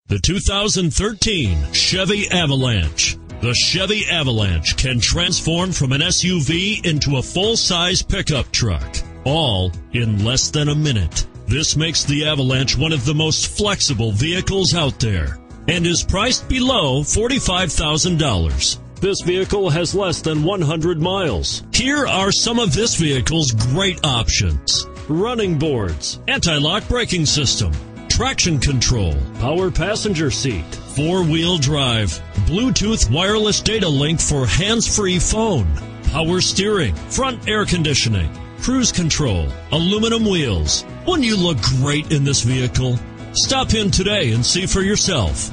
The 2013 Chevy Avalanche. The Chevy Avalanche can transform from an SUV into a full-size pickup truck, all in less than a minute. This makes the Avalanche one of the most flexible vehicles out there and is priced below $45,000. This vehicle has less than 100 miles. Here are some of this vehicle's great options: running boards, anti-lock braking system, traction control, power passenger seat, four-wheel drive, Bluetooth wireless data link for hands-free phone, power steering, front air conditioning, cruise control, aluminum wheels. Wouldn't you look great in this vehicle? Stop in today and see for yourself.